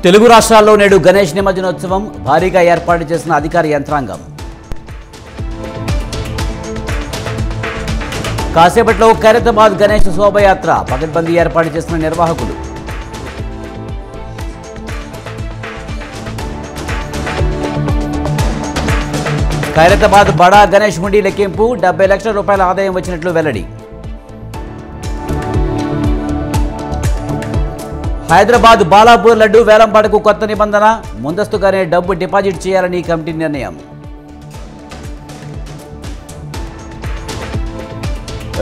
తెలుగు రాష్ట్రాల్లో నేడు గణేష్ నిమజ్జనోత్సవం భారీగా ఏర్పాటు చేసిన అధికార యంత్రాంగం. కాసేపట్లో ఖైరతాబాద్ గణేష్ శోభయాత్ర పకడ్బందీ ఏర్పాటు చేసిన నిర్వాహకులు. ఖైరతాబాద్ బడా గణేష్ హుండీ లెక్కింపు 70 లక్షల రూపాయల ఆదాయం వచ్చినట్లు వెల్లడి. హైదరాబాద్ బాలాపూర్ లడ్డు వేలంపాటకు కొత్త నిబంధన, ముందస్తుగానే డబ్బు డిపాజిట్ చేయాలని కమిటీ నిర్ణయం.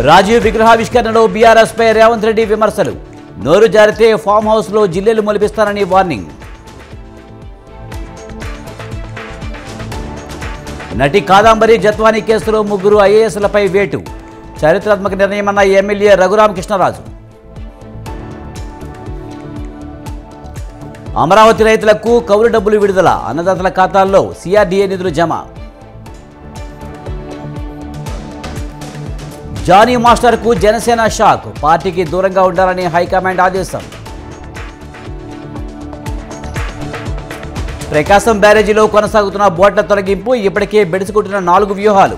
రాజీవ్ విగ్రహావిష్కరణలో బీఆర్ఎస్పై రేవంత్ రెడ్డి విమర్శలు, నోరు జారితే ఫామ్ హౌస్లో జిల్లెలు మొలిపిస్తానని వార్నింగ్. నటి కాదంబరి జత్వానీ కేసులో 3 ఐఏఎస్లపై వేటు, చారిత్రాత్మక నిర్ణయమన్న ఎమ్మెల్యే రఘురామకృష్ణరాజు. అమరావతి రైతులకు కౌలు డబ్బులు విడుదల, అన్నదాతల ఖాతాల్లో సిఆర్డీఏ నిధులు జమ. జానీ మాస్టర్కు జనసేన షాక్, పార్టీకి దూరంగా ఉండాలని హైకమాండ్ ఆదేశం. ప్రకాశం బ్యారేజీలో కొనసాగుతున్న బోట్ల తొలగింపు, ఇప్పటికే బెడిసికొట్టిన 4 వ్యూహాలు.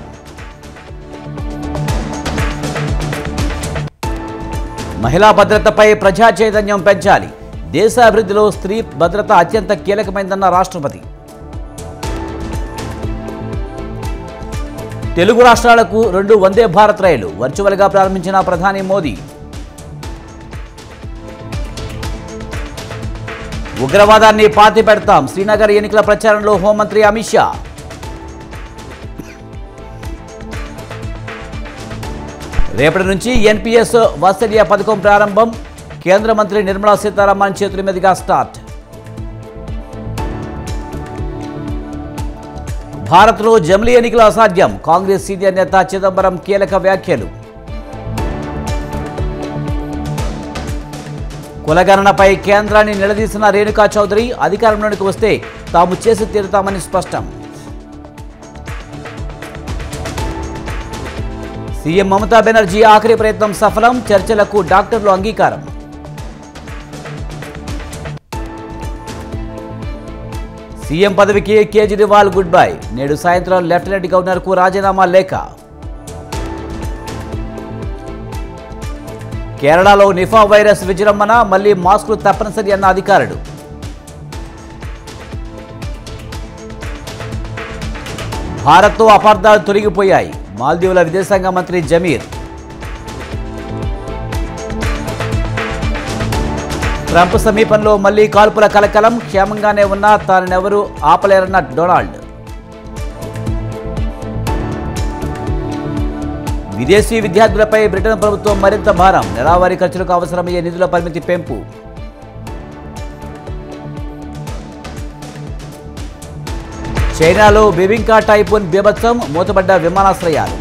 మహిళా భద్రతపై ప్రజా చైతన్యం పెంచాలి, దేశ అభివృద్ధిలో స్త్రీ భద్రత అత్యంత కీలకమైందన్న రాష్ట్రపతి. తెలుగు రాష్ట్రాలకు 2 వందే భారత్ రైలు వర్చువల్గా ప్రారంభించిన ప్రధాని మోదీ. ఉగ్రవాదాన్ని పాతి పెడతాం, శ్రీనగర్ ఎన్నికల ప్రచారంలో హోంమంత్రి అమిత్ షా. రేపటి నుంచి ఎన్పీఎస్ వాత్సల్య పథకం ప్రారంభం, కేంద్ర మంత్రి నిర్మలా సీతారామన్ చేతుల మీదుగా స్టార్ట్. భారత్లో జమిలీ ఎన్నికలు అసాధ్యం, కాంగ్రెస్ సీనియర్ నేత చిదంబరం కీలక వ్యాఖ్యలు. కులగణనపై కేంద్రాన్ని నిలదీసిన రేణుకా చౌదరి, అధికారంలోకి వస్తే తాము చేసి తీరుతామని స్పష్టం. సీఎం మమతా బెనర్జీ ఆఖరి ప్రయత్నం సఫలం, చర్చలకు డాక్టర్లు అంగీకారం. సీఎం పదవికి కేజ్రీవాల్ గుడ్ బై, నేడు సాయంత్రం లెఫ్టినెంట్ గవర్నర్కు రాజీనామా లేఖ. కేరళలో నిఫా వైరస్ విజృంభణ, మళ్లీ మాస్కులు తప్పనిసరి అన్న అధికారులు. భారత్తో అపార్థాలు తొలగిపోయాయి, మాల్దీవుల విదేశాంగ మంత్రి జమీర్. ట్రంప్ సమీపంలో మళ్లీ కాల్పుల కలకలం, క్షేమంగానే ఉన్నా తానెవరూ ఆపలేరన్న డొనాల్డ్. విదేశీ విద్యార్థులపై బ్రిటన్ ప్రభుత్వం మరింత భారం, నెలావారీ ఖర్చులకు అవసరమయ్యే నిధుల పరిమితి పెంపు. చైనాలో బిబింకా టైఫూన్ బీభత్సం, మూతపడ్డ విమానాశ్రయాలు.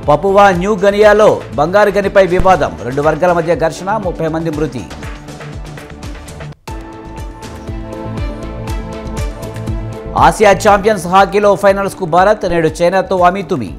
పపువా న్యూ గనియాలో బంగారు గనిపై వివాదం, 2 వర్గాల మధ్య ఘర్షణ, 30 మంది మృతి. ఆసియా ఛాంపియన్స్ హాకీలో ఫైనల్స్కు భారత్, నేడు చైనాతో అమీతుమీ.